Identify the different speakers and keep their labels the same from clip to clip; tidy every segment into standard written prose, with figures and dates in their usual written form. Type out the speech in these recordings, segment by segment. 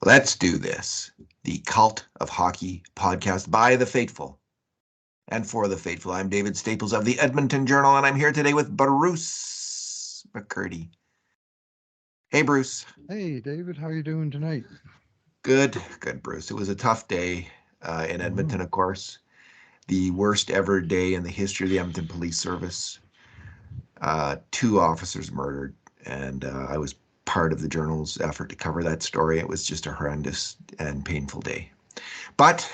Speaker 1: Let's do this. The Cult of Hockey podcast by the faithful and for the faithful. I'm David Staples of the Edmonton Journal, and I'm here today with Bruce McCurdy. Hey, Bruce.
Speaker 2: Hey, David. How are you doing tonight?
Speaker 1: Good, Bruce. It was a tough day in Edmonton, of course. The worst ever day in the history of the Edmonton Police Service. 2 officers murdered, and I was part of the Journal's effort to cover that story. It was just a horrendous and painful day. But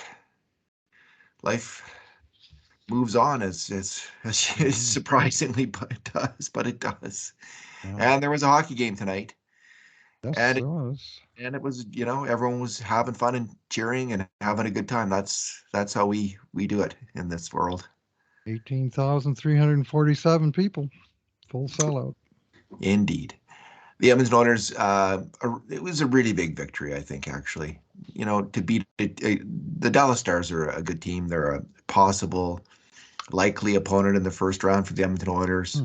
Speaker 1: life moves on as surprisingly, but it does. Yeah. And there was a hockey game tonight.
Speaker 2: Yes,
Speaker 1: and
Speaker 2: there was.
Speaker 1: And it was, everyone was having fun and cheering and having a good time. That's how we do it in this world.
Speaker 2: 18,347 people. Full sellout.
Speaker 1: Indeed. The Edmonton Oilers, it was a really big victory, I think, actually. To beat the Dallas Stars are a good team. They're a possible, likely opponent in the first round for the Edmonton Oilers.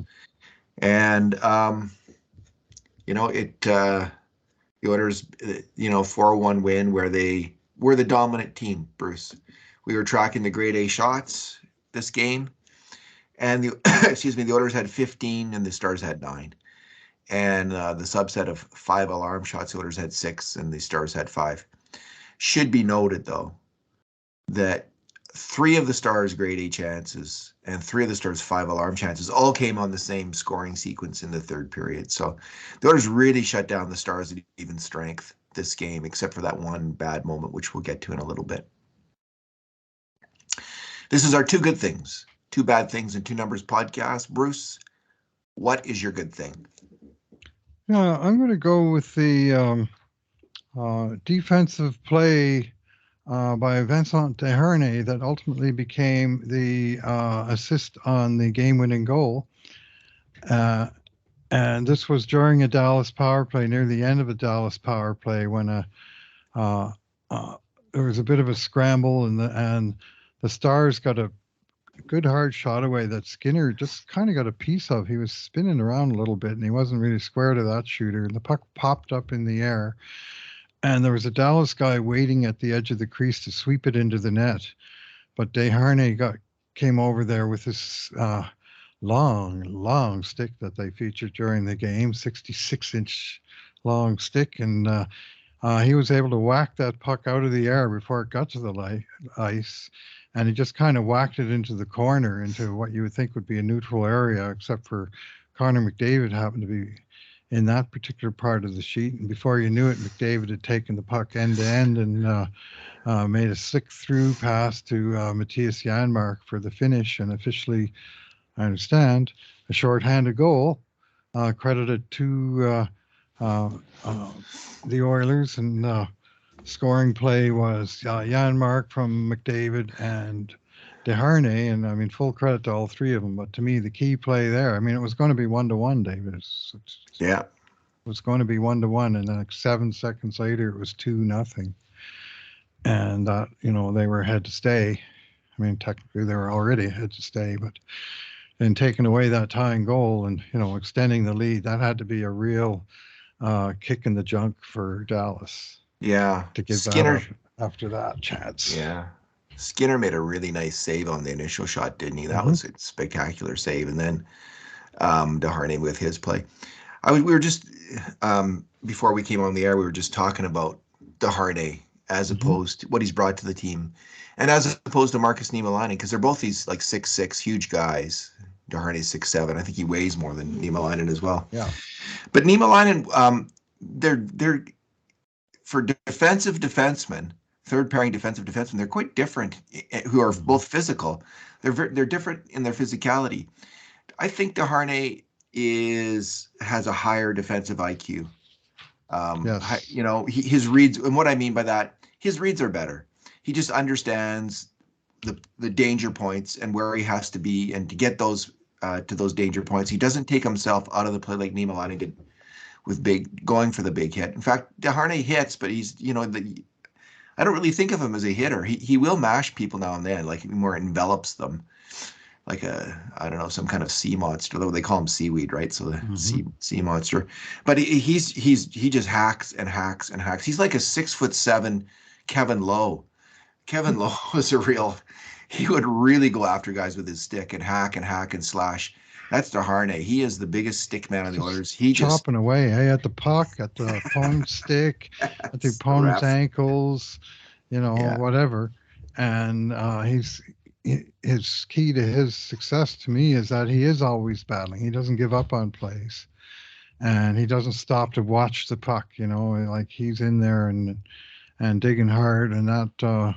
Speaker 1: And, the Oilers, 4-1 win where they were the dominant team, Bruce. We were tracking the grade A shots this game. And the Oilers had 15 and the Stars had 9. And the subset of 5 alarm shots, the Oilers had 6 and the Stars had 5. Should be noted, though, that 3 of the Stars' grade A chances and 3 of the Stars' 5 alarm chances all came on the same scoring sequence in the third period. So the Oilers really shut down the Stars at even strength this game, except for that one bad moment, which we'll get to in a little bit. This is our 2 good things, 2 bad things, and 2 numbers podcast. Bruce, what is your good thing?
Speaker 2: Yeah, I'm going to go with the defensive play by Vincent Deharnay that ultimately became the assist on the game-winning goal. And this was during a Dallas power play, near the end of a Dallas power play, when there was a bit of a scramble, and the Stars got a good hard shot away that Skinner just kind of got a piece of. He was spinning around a little bit, and he wasn't really square to that shooter, and the puck popped up in the air. And there was a Dallas guy waiting at the edge of the crease to sweep it into the net. But Deharnay came over there with this long stick that they featured during the game, 66-inch long stick. And he was able to whack that puck out of the air before it got to the ice. And he just kind of whacked it into the corner, into what you would think would be a neutral area, except for Connor McDavid happened to be in that particular part of the sheet. And before you knew it, McDavid had taken the puck end to end and made a slick through pass to Mattias Janmark for the finish, and officially, I understand, a shorthanded goal credited to the Oilers. And scoring play was Janmark from McDavid and Deharnay, and I mean, full credit to all 3 of them. But to me, the key play there, I mean, it was going to be 1-1, David.
Speaker 1: Yeah.
Speaker 2: It was going to be 1-1, and then 7 seconds later, it was 2-0. And they were ahead to stay. I mean, technically, they were already ahead to stay, but then taking away that tying goal and, extending the lead, that had to be a real kick in the junk for Dallas.
Speaker 1: Yeah.
Speaker 2: To give Skinner that up after that chance.
Speaker 1: Yeah. Skinner made a really nice save on the initial shot, didn't he? That was a spectacular save. And then Deharnay with his play. We were just, before we came on the air, we were just talking about Deharnay as opposed to what he's brought to the team, and as opposed to Markus Niemelainen, because they're both these 6'6" huge guys. Deharnay's 6'7". I think he weighs more than Niemelainen as well.
Speaker 2: Yeah.
Speaker 1: But Niemelainen, they're for defensive defensemen, third-pairing defensive defensemen, they're quite different, who are both physical. They're different in their physicality. I think Deharnay has a higher defensive IQ.
Speaker 2: Yes.
Speaker 1: His reads, and what I mean by that, his reads are better. He just understands the danger points and where he has to be, and to get those to those danger points. He doesn't take himself out of the play like Niemelainen did with going for the big hit. In fact, Deharnay hits, but he's, I don't really think of him as a hitter. He will mash people now and then, like he more envelops them. like I don't know, some kind of sea monster. Though they call him seaweed, right? So the sea monster. But he just hacks and hacks and hacks. He's like a 6'7" Kevin Lowe. Kevin Lowe was a real. He would really go after guys with his stick and hack and hack and slash. That's Deharnay. He is the biggest stick man on the Oilers. He just
Speaker 2: chopping away, hey, at the puck, at the opponent's stick, at the opponent's ankles, whatever. And his key to his success to me is that he is always battling. He doesn't give up on plays, and he doesn't stop to watch the puck. Like he's in there and digging hard, and that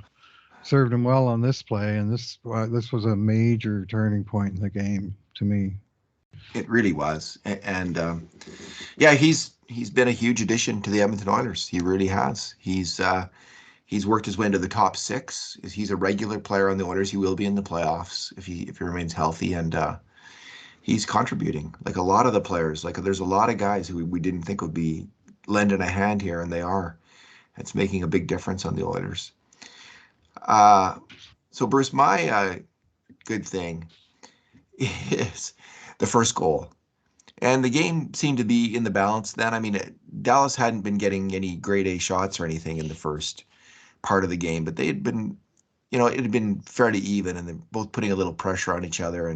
Speaker 2: served him well on this play. And this was a major turning point in the game to me.
Speaker 1: It really was, and yeah, he's been a huge addition to the Edmonton Oilers. He really has. He's worked his way into the top 6. He's a regular player on the Oilers. He will be in the playoffs if he remains healthy, and he's contributing. Like a lot of the players, like there's a lot of guys who we didn't think would be lending a hand here, and they are. It's making a big difference on the Oilers. So Bruce, my good thing is the first goal. And the game seemed to be in the balance then. I mean, Dallas hadn't been getting any grade A shots or anything in the first part of the game, but they had been, it had been fairly even, and they're both putting a little pressure on each other.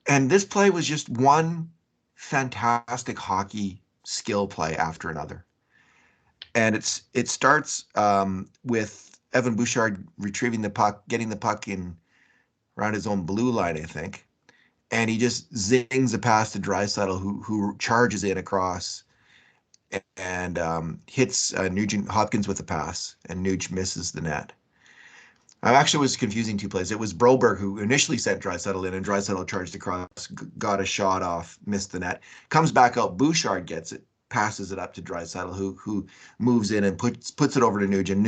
Speaker 1: And this play was just one fantastic hockey skill play after another. And it starts with Evan Bouchard retrieving the puck, getting the puck in around his own blue line, I think. And he just zings a pass to Draisaitl, who charges in across and hits Nugent Hopkins with a pass, and Nuge misses the net. I actually was confusing two plays. It was Broberg who initially sent Draisaitl in, and Draisaitl charged across, got a shot off, missed the net, comes back out, Bouchard gets it, passes it up to Draisaitl, who moves in and puts it over to Nuge, and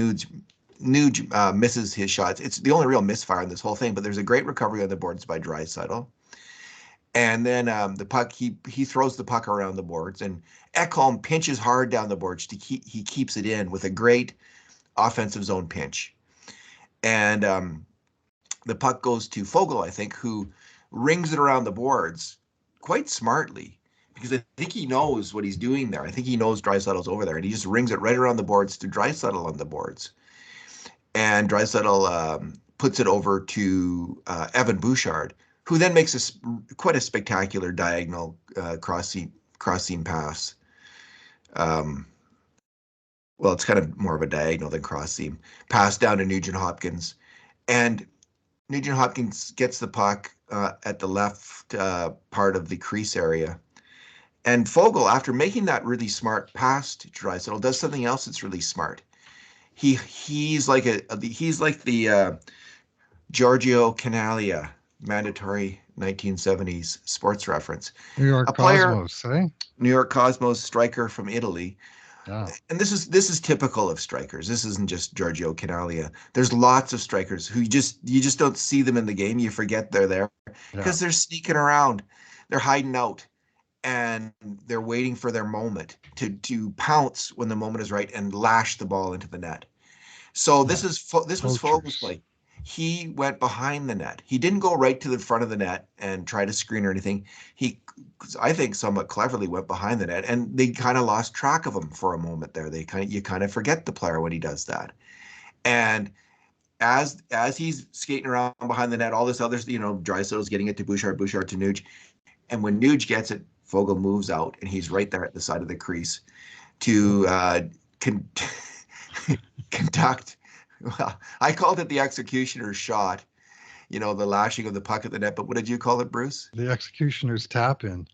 Speaker 1: Nuge misses his shots. It's the only real misfire in this whole thing, but there's a great recovery on the boards by Draisaitl. And then the puck, he throws the puck around the boards, and Ekholm pinches hard down the boards he keeps it in with a great offensive zone pinch. And the puck goes to Fogle, I think, who rings it around the boards quite smartly, because I think he knows what he's doing there. I think he knows Draisaitl's over there, and he just rings it right around the boards to Draisaitl on the boards. And Draisaitl puts it over to Evan Bouchard, who then makes quite a spectacular diagonal cross seam pass. Well, it's kind of more of a diagonal than cross seam pass down to Nugent Hopkins, and Nugent Hopkins gets the puck at the left part of the crease area. And Fogle, after making that really smart pass to Draisaitl, does something else that's really smart. He's like the Giorgio Canalia mandatory 1970s sports reference.
Speaker 2: New York Cosmos, eh?
Speaker 1: New York Cosmos striker from Italy.
Speaker 2: Yeah.
Speaker 1: And this is typical of strikers. This isn't just Giorgio Canalia. There's lots of strikers who you just don't see them in the game. You forget they're there because they're sneaking around. They're hiding out, and they're waiting for their moment to pounce when the moment is right and lash the ball into the net. So this was Fogle's play. He went behind the net. He didn't go right to the front of the net and try to screen or anything. He, I think, somewhat cleverly went behind the net, and they kind of lost track of him for a moment there. You kind of forget the player when he does that. And as he's skating around behind the net, all this other, Draisaitl's getting it to Bouchard to Nuge, and when Nuge gets it, Fogle moves out, and he's right there at the side of the crease to conduct. Well, I called it the executioner's shot, the lashing of the puck at the net. But what did you call it, Bruce?
Speaker 2: The executioner's tap in.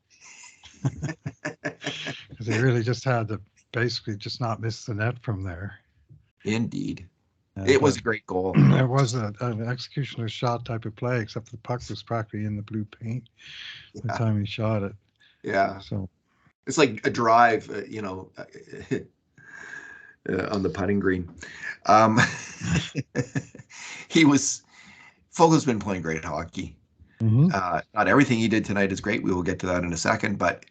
Speaker 2: Because they really just had to basically just not miss the net from there.
Speaker 1: Indeed. It was a great goal.
Speaker 2: It was an executioner's shot type of play, except the puck was practically in the blue paint the time he shot it.
Speaker 1: Yeah.
Speaker 2: So
Speaker 1: it's like a drive, on the putting green. Fogle's been playing great hockey.
Speaker 2: Mm-hmm.
Speaker 1: Not everything he did tonight is great. We will get to that in a second, but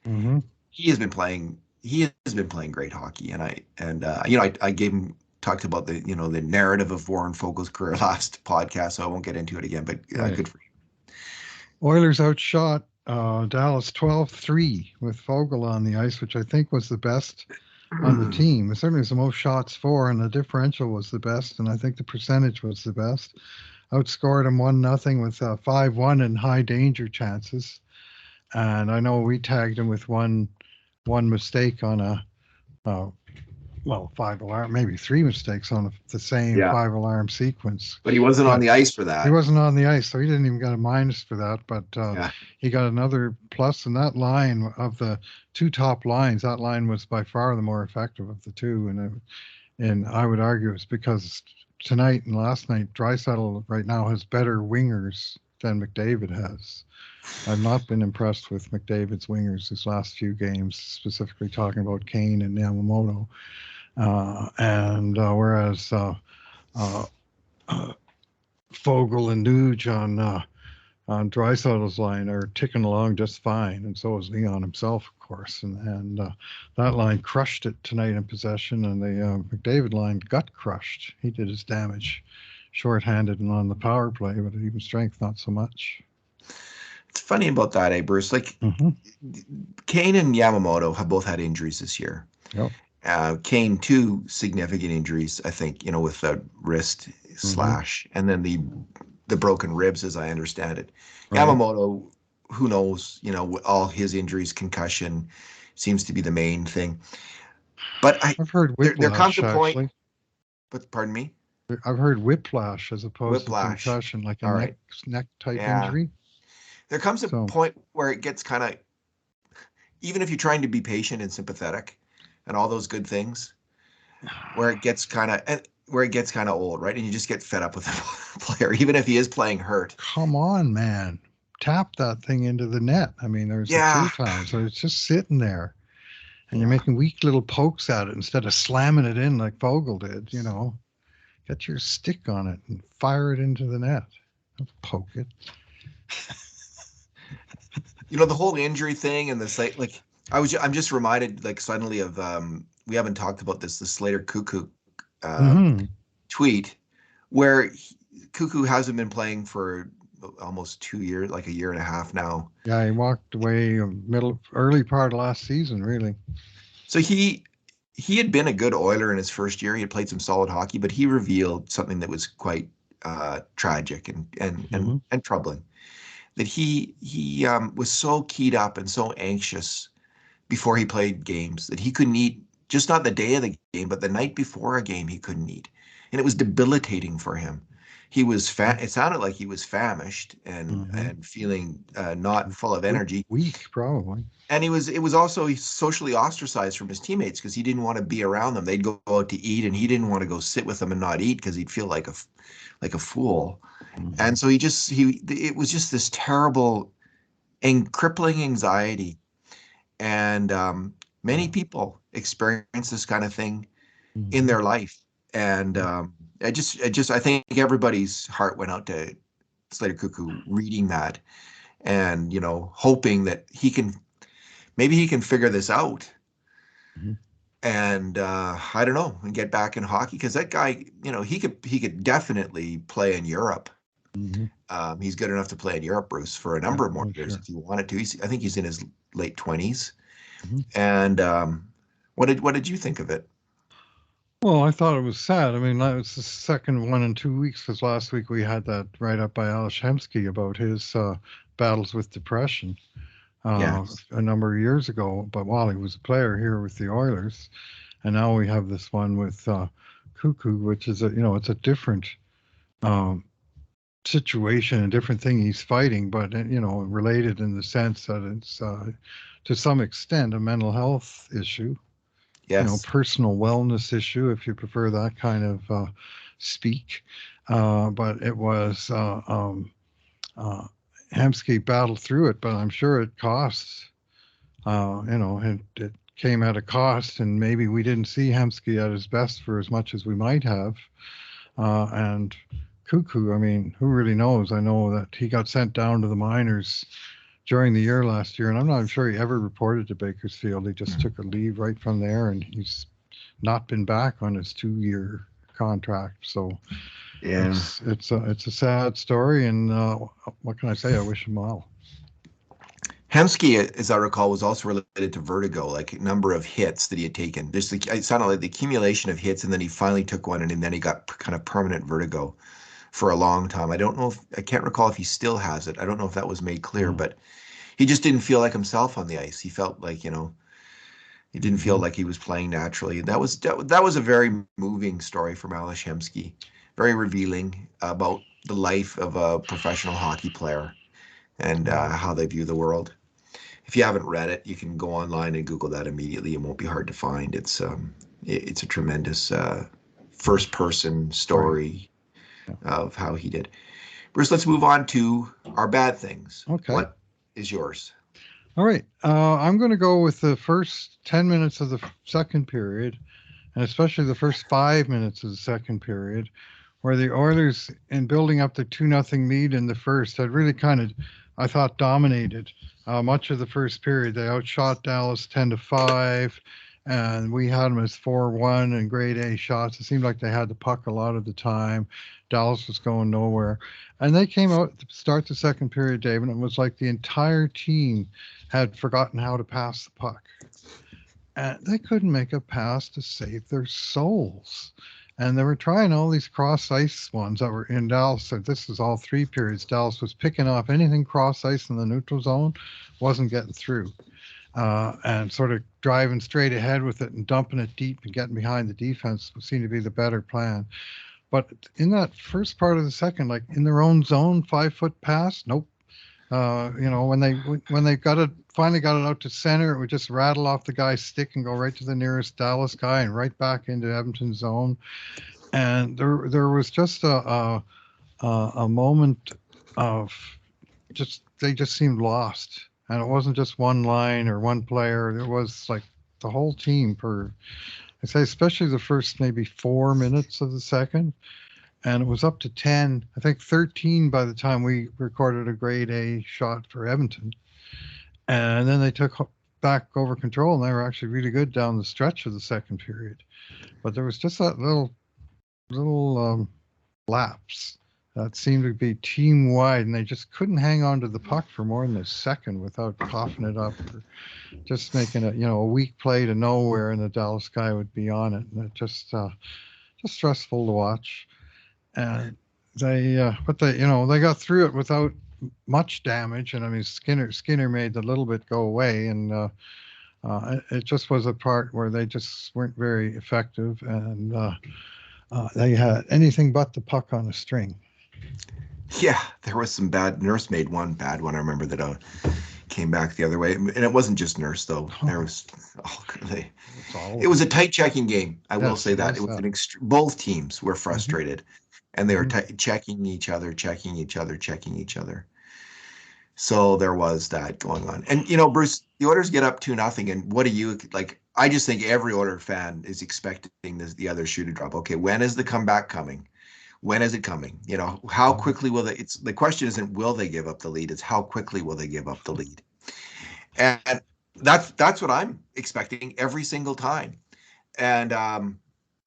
Speaker 1: he has been playing great hockey. And I talked about the narrative of Warren Fogle's career last podcast, so I won't get into it again, but good for you.
Speaker 2: Oilers outshot Dallas 12-3 with Fogle on the ice, which I think was the best on the team. It certainly was the most shots for, and the differential was the best, and I think the percentage was the best. Outscored them 1-0 with 5-1 in high danger chances. And I know we tagged him with one mistake on uh, 5 alarm, maybe 3 mistakes on the same
Speaker 1: Yeah,
Speaker 2: 5 alarm sequence.
Speaker 1: but he wasn't on
Speaker 2: But
Speaker 1: the ice for
Speaker 2: he
Speaker 1: that.
Speaker 2: wasn't on the ice, so he didn't even get a minus for that. But
Speaker 1: Yeah,
Speaker 2: he got another plus. And that line of the 2 top lines, that line was by far the more effective of the two. And I would argue it's because tonight and last night, Draisaitl right now has better wingers than McDavid has. I've not been impressed with McDavid's wingers his last few games, specifically talking about Kane and Yamamoto. And whereas uh, Fogle and Nuge on Draisaitl's line are ticking along just fine, and so is Leon himself, of course. And that line crushed it tonight in possession, and the McDavid line got crushed. He did his damage, shorthanded and on the power play, but at even strength, not so much.
Speaker 1: it's funny about that, eh, Bruce? Like
Speaker 2: Mm-hmm.
Speaker 1: Kane and Yamamoto have both had injuries this year.
Speaker 2: Yep.
Speaker 1: Kane, 2 significant injuries, I think, with the wrist
Speaker 2: Mm-hmm.
Speaker 1: slash, and then the broken ribs, as I understand it.
Speaker 2: Right.
Speaker 1: Yamamoto, who knows? All his injuries, concussion, seems to be the main thing. But
Speaker 2: I've heard
Speaker 1: there comes
Speaker 2: whiplash,
Speaker 1: a point.
Speaker 2: actually.
Speaker 1: But pardon me,
Speaker 2: I've heard whiplash as opposed to
Speaker 1: whiplash.
Speaker 2: concussion, like a
Speaker 1: All right,
Speaker 2: neck type
Speaker 1: yeah.
Speaker 2: injury.
Speaker 1: There comes a
Speaker 2: So
Speaker 1: point where it gets kind of, even if you're trying to be patient and sympathetic, and all those good things, where it gets kind of old, right? And you just get fed up with the player, even if he is playing hurt.
Speaker 2: come on, man. Tap that thing into the net. I mean, there's the
Speaker 1: Yeah,
Speaker 2: 2 times. So it's just sitting there. And you're
Speaker 1: yeah.
Speaker 2: making weak little pokes at it instead of slamming it in like Fogle did. Get your stick on it and fire it into the net. Don't poke it.
Speaker 1: The whole injury thing and the site, like I'm just reminded, like, suddenly of we haven't talked about this, the Slater Cuckoo
Speaker 2: Mm-hmm.
Speaker 1: tweet, where Cuckoo hasn't been playing for almost 2 years, like a year and a half now.
Speaker 2: Yeah, he walked away early part of last season, really.
Speaker 1: So he had been a good Oiler in his first year. He had played some solid hockey, but he revealed something that was quite tragic
Speaker 2: Mm-hmm.
Speaker 1: and troubling. That he was so keyed up and so anxious before he played games that he couldn't eat, just not the day of the game, but the night before a game he couldn't eat, and it was debilitating for him. It sounded like he was famished and
Speaker 2: Mm-hmm.
Speaker 1: feeling not full of energy.
Speaker 2: Weak, probably.
Speaker 1: And it was also socially ostracized from his teammates because he didn't want to be around them. They'd go out to eat, and he didn't want to go sit with them and not eat because he'd feel like a fool.
Speaker 2: Mm-hmm.
Speaker 1: And so it was just this terrible and crippling anxiety. And many people experience this kind of thing in
Speaker 2: Mm-hmm.
Speaker 1: their life. And I think everybody's heart went out to Slater Cuckoo reading that, and hoping that maybe he can figure this out,
Speaker 2: Mm-hmm.
Speaker 1: and I don't know, and get back in hockey, because that guy, he could definitely play in Europe.
Speaker 2: Mm-hmm.
Speaker 1: He's good enough to play in Europe, Bruce, for a
Speaker 2: Yeah,
Speaker 1: number of more
Speaker 2: oh,
Speaker 1: years
Speaker 2: sure.
Speaker 1: if he wanted to. I think he's in his late 20s.
Speaker 2: Mm-hmm.
Speaker 1: And what did you think of it?
Speaker 2: Well, I thought it was sad. I mean, that was the second one in 2 weeks because last week we had that write up by Alex Hemsky about his battles with depression
Speaker 1: Yes.
Speaker 2: a number of years ago, but while he was a player here with the Oilers. And now we have this one with Cuckoo, which is it's a different um, situation, a different thing he's fighting, but related in the sense that it's to some extent a mental health issue,
Speaker 1: Yes.
Speaker 2: personal wellness issue, if you prefer that kind of speak. But it was uh, Hemsky battled through it, but I'm sure it costs. It came at a cost, and maybe we didn't see Hemsky at his best for as much as we might have. And Cuckoo, I mean, who really knows? I know that he got sent down to the minors during the year last year, and I'm not sure he ever reported to Bakersfield. He just took a leave right from there, and he's not been back on his 2-year contract. So
Speaker 1: Yeah.
Speaker 2: it's a sad story, and what can I say? I wish him well.
Speaker 1: Hemsky, as I recall, was also related to vertigo, like a number of hits that he had taken. Just it sounded like the accumulation of hits, and then he finally took one, and then he got kind of permanent vertigo for a long time. I don't know if I can't recall if he still has it. I don't know if that was made clear,
Speaker 2: Mm.
Speaker 1: but he just didn't feel like himself on the ice. He felt like, he didn't feel
Speaker 2: Mhm.
Speaker 1: like he was playing naturally. That was a very moving story from Ales Hemsky, very revealing about the life of a professional hockey player and
Speaker 2: Yeah.
Speaker 1: how they view the world. If you haven't read it, you can go online and Google that immediately. It won't be hard to find. It's a tremendous first person
Speaker 2: Right.
Speaker 1: story
Speaker 2: Yeah.
Speaker 1: of how he did. Bruce, let's move on to our bad things.
Speaker 2: Okay.
Speaker 1: What is yours?
Speaker 2: All right. I'm going to go with the first 10 minutes of the second period, and especially the first 5 minutes of the second period, where the Oilers, in building up the 2-0 lead in the first, had really kind of, I thought, dominated much of the first period. They outshot Dallas 10-5, and we had them as 4-1 and grade A shots. It seemed like they had the puck a lot of the time. Dallas was going nowhere. And they came out to start the second period, David, and it was like the entire team had forgotten how to pass the puck. And they couldn't make a pass to save their souls. And they were trying all these cross ice ones that were in Dallas. So this is all three periods. Dallas was picking off anything cross ice in the neutral zone, wasn't getting through, and sort of driving straight ahead with it and dumping it deep and getting behind the defense seemed to be the better plan. But in that first part of the second, like in their own zone, 5 foot pass, nope. When they finally got it out to center, it would just rattle off the guy's stick and go right to the nearest Dallas guy and right back into Edmonton's zone. And there was just a moment of just they just seemed lost, and it wasn't just one line or one player. It was like the whole team for I say especially the first maybe 4 minutes of the second, and it was up to 10, I think 13 by the time we recorded a grade A shot for Edmonton. And then they took back over control, and they were actually really good down the stretch of the second period. But there was just that little lapse that seemed to be team wide, and they just couldn't hang on to the puck for more than a second without coughing it up or just making a weak play to nowhere, and the Dallas guy would be on it, and it just stressful to watch. And they got through it without much damage. And I mean, Skinner made the little bit go away, and it just was a part where they just weren't very effective, and they had anything but the puck on a string.
Speaker 1: Yeah, there was some bad. Nurse made one bad one. I remember that came back the other way, and it wasn't just Nurse though. There was they,
Speaker 2: It's all
Speaker 1: it
Speaker 2: of
Speaker 1: was a
Speaker 2: them.
Speaker 1: tight checking game. I will
Speaker 2: Yes,
Speaker 1: say
Speaker 2: it
Speaker 1: that
Speaker 2: was
Speaker 1: it was
Speaker 2: that.
Speaker 1: both teams were
Speaker 2: Hmm.
Speaker 1: frustrated, and they were
Speaker 2: Hmm.
Speaker 1: checking each other, checking each other, checking each other. So there was that going on. And Bruce, the Oilers get up 2-0, and what do you like? I just think every Oilers fan is expecting the other shoe to drop. Okay, when is the comeback coming? When is it coming? How
Speaker 2: Hmm.
Speaker 1: quickly will they? It's the question isn't will they give up the lead? It's how quickly will they give up the lead? And that's what I'm expecting every single time. And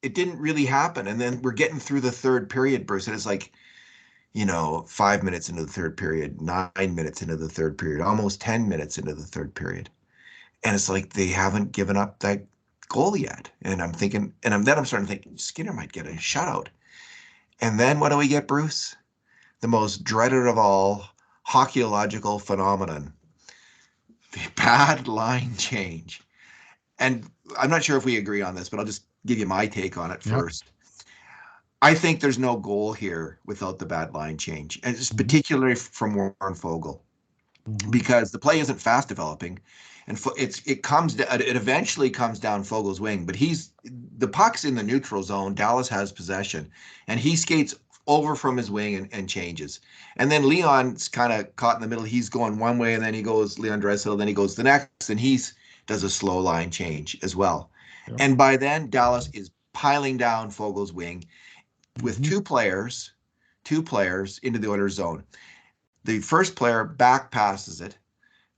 Speaker 1: it didn't really happen. And then we're getting through the third period, Bruce, and it's like 5 minutes into the third period, 9 minutes into the third period, almost 10 minutes into the third period. And it's like they haven't given up that goal yet. And I'm thinking, I'm starting to think Skinner might get a shutout. And then what do we get, Bruce? The most dreaded of all hockeyological phenomenon, the bad line change. And I'm not sure if we agree on this, but I'll just give you my take on it
Speaker 2: Yep.
Speaker 1: first. I think there's no goal here without the bad line change, and it's
Speaker 2: Hmm.
Speaker 1: particularly from Warren Fogle,
Speaker 2: Hmm.
Speaker 1: because the play isn't fast developing, and it eventually comes down Fogle's wing, but the puck's in the neutral zone. Dallas has possession, and he skates over from his wing and changes, and then Leon's kind of caught in the middle. He's going one way, and then he goes Leon Draisaitl, then he goes the next, and he's does a slow line change as well,
Speaker 2: Yep.
Speaker 1: and by then Dallas is piling down Fogle's wing with
Speaker 2: Hmm.
Speaker 1: two players into the Oilers zone. The first player back passes it.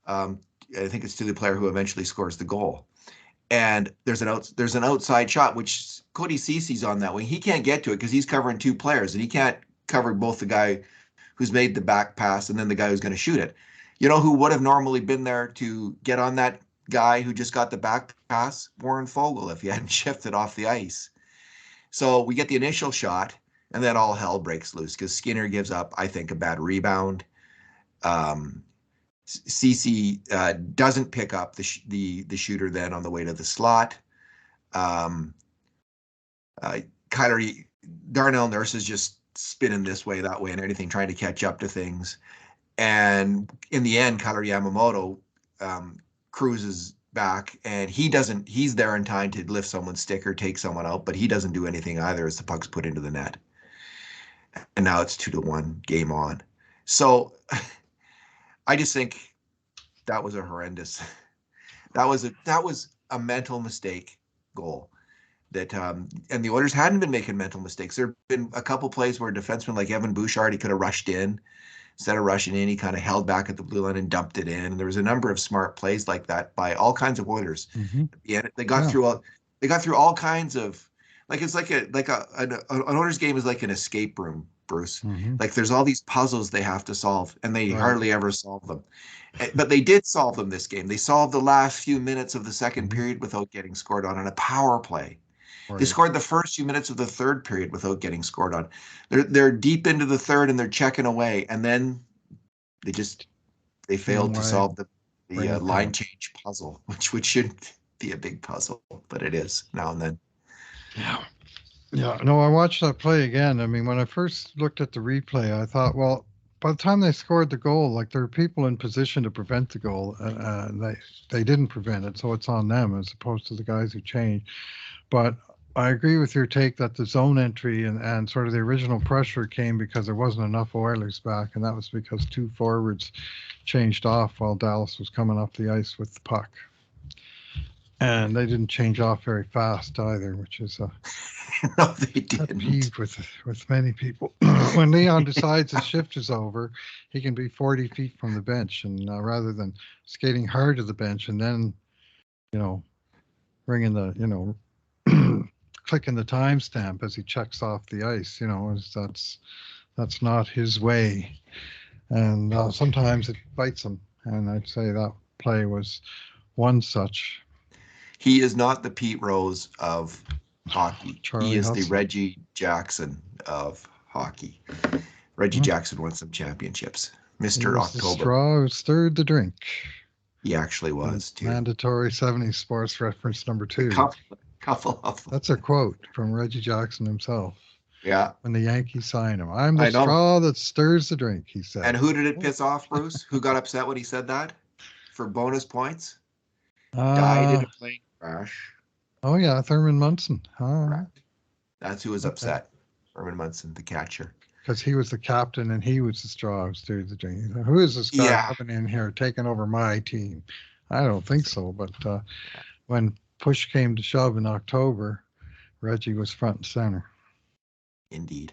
Speaker 1: Um, I think it's to the player who eventually scores the goal. and there's an outside shot, which Cody Cece's on that wing. He can't get to it because he's covering two players, and he can't cover both the guy who's made the back pass and then the guy who's going to shoot it. You know who would have normally been there to get on that guy who just got the back pass? Warren Fogle, if he hadn't shifted off the ice. So we get the initial shot, and then all hell breaks loose because Skinner gives up, I think, a bad rebound. Cece doesn't pick up the shooter then on the way to the slot. Darnell Nurse is just spinning this way, that way, and anything, trying to catch up to things. And in the end, Kyler Yamamoto cruises back, and he's there in time to lift someone's stick or take someone out, but he doesn't do anything either as the puck's put into the net. And now it's 2-1, game on. So I just think that was a horrendous, that was a mental mistake goal. That and the Oilers hadn't been making mental mistakes. There have been a couple plays where a defenseman like Evan Bouchard, he could have rushed in. Instead of rushing in, he kind of held back at the blue line and dumped it in. And there was a number of smart plays like that by all kinds of Oilers. Mm-hmm. Yeah, they got through all kinds of, like, it's like an Oilers game is like an escape room, Bruce. Mm-hmm. Like there's all these puzzles they have to solve, and they hardly ever solve them. But they did solve them this game. They solved the last few minutes of the second period without getting scored on a power play. Right. They scored the first few minutes of the third period without getting scored on. They're deep into the third and they're checking away, and then they failed to solve the line change puzzle, which shouldn't be a big puzzle, but it is now and then.
Speaker 2: Yeah. No, I watched that play again. I mean, when I first looked at the replay, I thought, well, by the time they scored the goal, like there were people in position to prevent the goal, and they didn't prevent it, so it's on them as opposed to the guys who changed. But I agree with your take that the zone entry and sort of the original pressure came because there wasn't enough Oilers back, and that was because two forwards changed off while Dallas was coming off the ice with the puck. And they didn't change off very fast either, which is
Speaker 1: no, they didn't.
Speaker 2: A peeve with many people. When Leon decides his shift is over, he can be 40 feet from the bench, and rather than skating hard to the bench and then, ringing the, clicking the timestamp as he checks off the ice, that's not his way. And sometimes it bites him. And I'd say that play was one such.
Speaker 1: He is not the Pete Rose of hockey. He is
Speaker 2: Hudson.
Speaker 1: The Reggie Jackson of hockey. Reggie Jackson won some championships. Mr. October.
Speaker 2: The straw who stirred the drink.
Speaker 1: He actually was, too.
Speaker 2: Mandatory 70s sports reference number 2.
Speaker 1: Couple of them.
Speaker 2: That's a quote from Reggie Jackson himself.
Speaker 1: Yeah.
Speaker 2: When the Yankees signed him. I'm the straw that stirs the drink, he said.
Speaker 1: And who did it piss off, Bruce? Who got upset when he said that? For bonus points? Died in a plane crash.
Speaker 2: Oh, yeah, Thurman Munson.
Speaker 1: Correct. That's who was upset. Thurman Munson, the catcher.
Speaker 2: Because he was the captain and he was the straw who stirred the drink. Who is this guy coming in here taking over my team? I don't think so. But when push came to shove in October, Reggie was front and center.
Speaker 1: Indeed.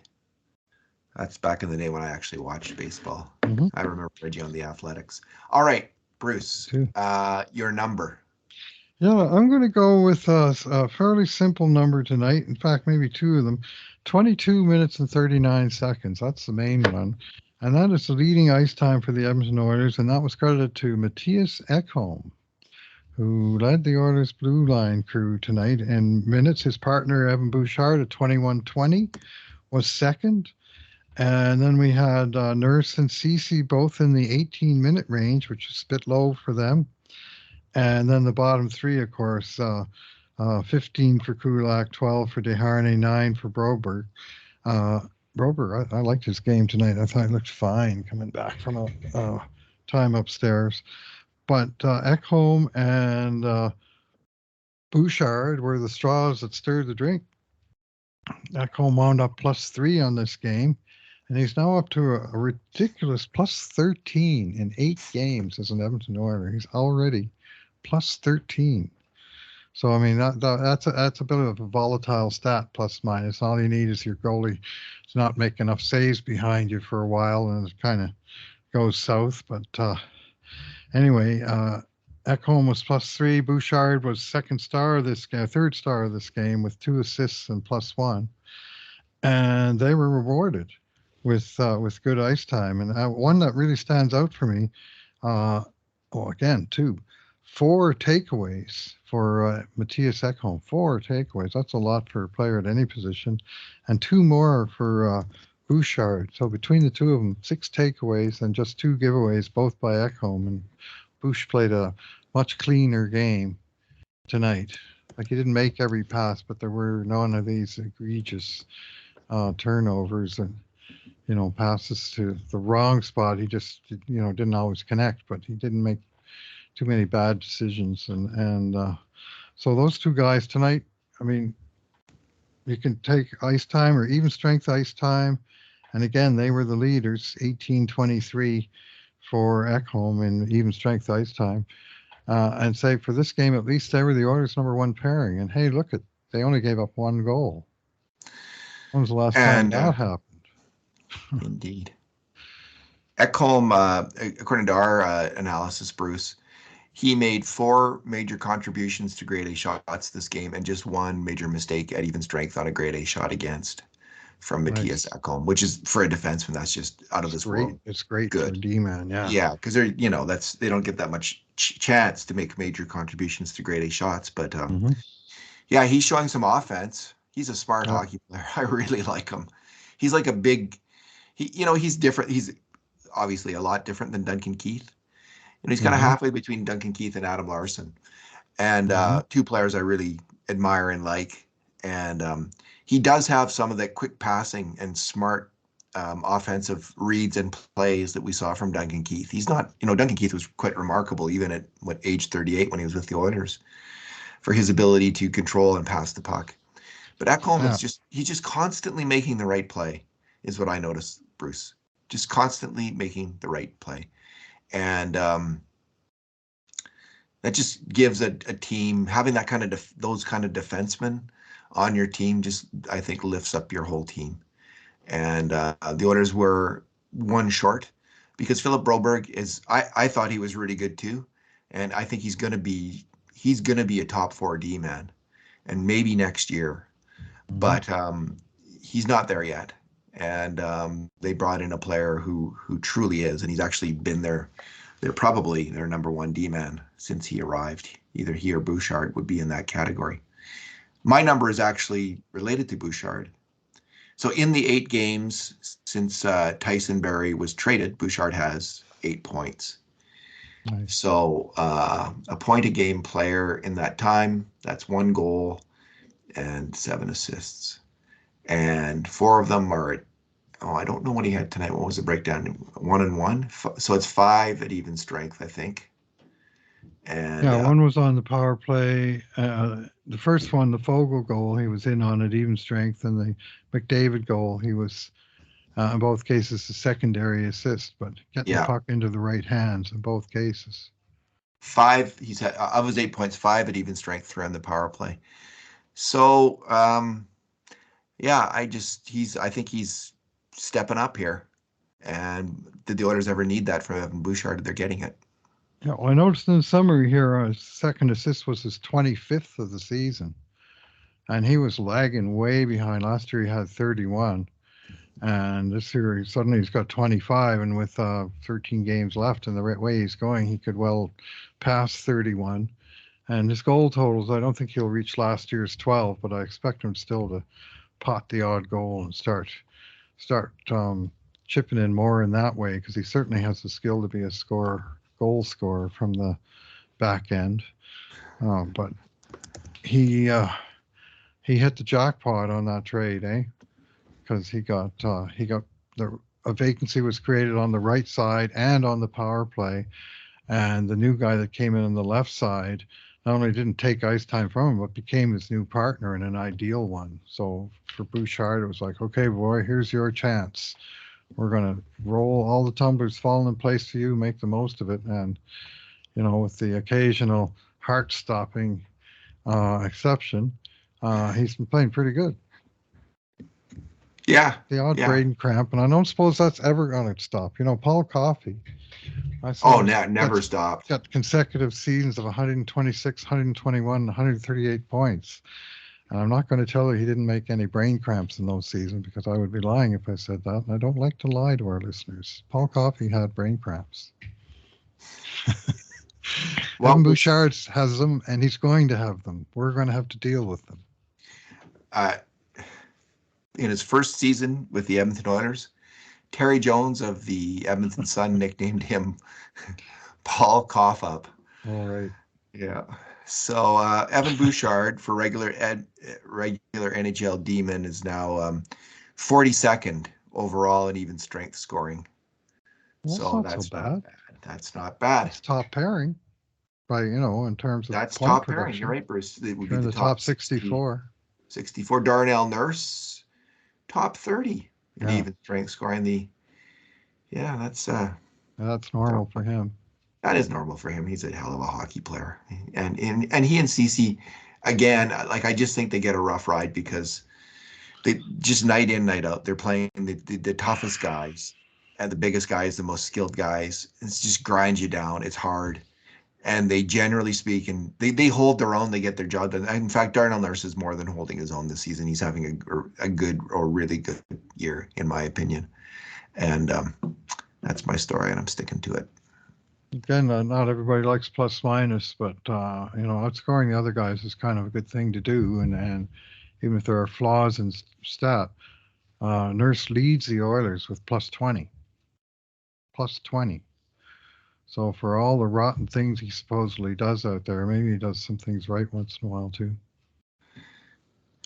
Speaker 1: That's back in the day when I actually watched baseball.
Speaker 2: Mm-hmm.
Speaker 1: I remember Reggie on the Athletics. All right, Bruce, your number.
Speaker 2: Yeah, I'm going to go with a fairly simple number tonight. In fact, maybe two of them. 22 minutes and 39 seconds. That's the main one. And that is the leading ice time for the Edmonton Oilers. And that was credited to Matthias Ekholm, who led the Oilers blue line crew tonight in minutes. His partner, Evan Bouchard, at 21:20, was second. And then we had Nurse and Cece both in the 18-minute range, which is a bit low for them. And then the bottom three, of course, 15 for Kulak, 12 for Deharnay, 9 for Broberg. Broberg, I liked his game tonight. I thought he looked fine coming back from a time upstairs. But Ekholm and Bouchard were the straws that stirred the drink. Ekholm wound up +3 on this game, and he's now up to a ridiculous +13 in 8 games as an Edmonton Oiler. He's already +13. So, I mean, that's a bit of a volatile stat, plus minus. All you need is your goalie to not make enough saves behind you for a while, and it kind of goes south. But anyway, Ekholm was +3. Bouchard was third star of this game with 2 assists and +1. And they were rewarded with good ice time. And one that really stands out for me, again, 4 takeaways for Matthias Ekholm. 4 takeaways. That's a lot for a player at any position. And 2 more for Bouchard. So between the two of them, 6 takeaways and just 2 giveaways, both by Ekholm. And Bouch played a much cleaner game tonight. Like, he didn't make every pass, but there were none of these egregious turnovers and passes to the wrong spot. He just didn't always connect, but he didn't make too many bad decisions. And so those 2 guys tonight, I mean, you can take ice time or even strength ice time. And again, they were the leaders, 18-23 for Ekholm in even strength ice time. And say for this game, at least they were the Oilers' number 1 pairing. And hey, look, they only gave up 1 goal. When was the last time that happened?
Speaker 1: Indeed. Ekholm, according to our analysis, Bruce, he made 4 major contributions to grade A shots this game and just 1 major mistake at even strength on a grade A shot against from Matthias Ekholm, which is, for a defenseman, that's just out of this world.
Speaker 2: It's great for a D-man, yeah.
Speaker 1: Yeah, because they're they don't get that much chance to make major contributions to grade A shots. But yeah, he's showing some offense. He's a smart hockey player. I really like him. He's like a big, he's different. He's obviously a lot different than Duncan Keith. And he's kind of halfway between Duncan Keith and Adam Larson. And 2 players I really admire and like. And he does have some of that quick passing and smart offensive reads and plays that we saw from Duncan Keith. He's not, Duncan Keith was quite remarkable even at age 38 when he was with the Oilers for his ability to control and pass the puck. But Ekholm is he's just constantly making the right play is what I noticed, Bruce. Just constantly making the right play. And that just gives a team, having that kind of those kind of defensemen on your team, just I think lifts up your whole team. And the Oilers were 1 short because Philip Broberg is. I thought he was really good too, and I think he's gonna be a top 4 D man, and maybe next year, but he's not there yet. And they brought in a player who truly is, and he's actually been there. They're probably their number 1 D man since he arrived. Either he or Bouchard would be in that category. My number is actually related to Bouchard. So in the 8 games since Tyson Barrie was traded, Bouchard has 8 points. Nice. So a point a game player in that time, that's 1 goal and 7 assists. And 4 of them are at, I don't know what he had tonight. What was the breakdown? 1 and 1. So it's 5 at even strength, I think. And
Speaker 2: yeah, 1 was on the power play. The first one, the Fogle goal, he was in on at even strength, and the McDavid goal, he was in both cases a secondary assist, but getting the puck into the right hands in both cases.
Speaker 1: 5, he's had of his 8 points, 5 at even strength, 3 on the power play. So yeah, I think he's stepping up here. And did the Oilers ever need that from Evan Bouchard? They're getting it.
Speaker 2: Yeah, well, I noticed in the summary here, his second assist was his 25th of the season. And he was lagging way behind. Last year he had 31. And this year suddenly he's got 25. And with 13 games left and the right way he's going, he could well pass 31. And his goal totals, I don't think he'll reach last year's 12, but I expect him still to pot the odd goal and start chipping in more in that way, because he certainly has the skill to be a goal scorer from the back end. But he hit the jackpot on that trade, because he got a vacancy was created on the right side and on the power play, and the new guy that came in on the left side not only didn't take ice time from him, but became his new partner and an ideal one. So for Bouchard, it was like, okay, boy, here's your chance. We're going to roll all the tumblers falling in place for you, make the most of it. And, with the occasional heart-stopping exception, he's been playing pretty good.
Speaker 1: Yeah.
Speaker 2: The odd
Speaker 1: Yeah.
Speaker 2: brain cramp, and I don't suppose that's ever going to stop. Paul Coffey, I
Speaker 1: Oh,
Speaker 2: saw
Speaker 1: never stopped.
Speaker 2: got consecutive seasons of 126, 121, 138 points. And I'm not going to tell you he didn't make any brain cramps in those seasons, because I would be lying if I said that. And I don't like to lie to our listeners. Paul Coffey had brain cramps. Evan Bouchard has them, and he's going to have them. We're going to have to deal with them.
Speaker 1: In his first season with the Edmonton Oilers, Terry Jones of the Edmonton Sun nicknamed him Paul Cough Up.
Speaker 2: All right.
Speaker 1: Yeah. So Evan Bouchard, for regular NHL Demon, is now 42nd overall in even strength scoring.
Speaker 2: Well,
Speaker 1: So
Speaker 2: that's not bad.
Speaker 1: That's not bad.
Speaker 2: It's top pairing, in terms of
Speaker 1: that's
Speaker 2: point
Speaker 1: top
Speaker 2: production.
Speaker 1: pairing. You're right, Bruce. It would be
Speaker 2: the top 64.
Speaker 1: 64. Darnell Nurse, top 30 in even strength scoring.
Speaker 2: That's normal for him.
Speaker 1: That is normal for him. He's a hell of a hockey player, and he and Cece, again, like, I just think they get a rough ride because they just night in, night out, they're playing the toughest guys and the biggest guys, the most skilled guys. It's just grinds you down. It's hard. And they, generally speaking, they hold their own. They get their job done. In fact, Darnell Nurse is more than holding his own this season. He's having a good, or really good year, in my opinion. And that's my story, and I'm sticking to it.
Speaker 2: Again, not everybody likes plus minus, but outscoring the other guys is kind of a good thing to do. And even if there are flaws in stat, Nurse leads the Oilers with plus 20. Plus 20. So for all the rotten things he supposedly does out there, maybe he does some things right once in a while too.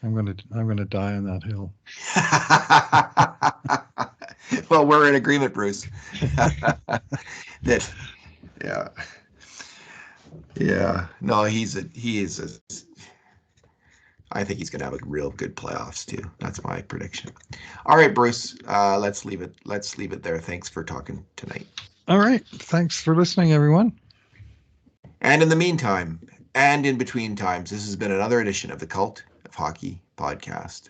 Speaker 2: I'm gonna die on that hill.
Speaker 1: Well, we're in agreement, Bruce. Yeah. No, he is I think he's gonna have a real good playoffs too. That's my prediction. All right, Bruce. Let's leave it there. Thanks for talking tonight.
Speaker 2: All right. Thanks for listening, everyone.
Speaker 1: And in the meantime, and in between times, this has been another edition of the Cult of Hockey podcast.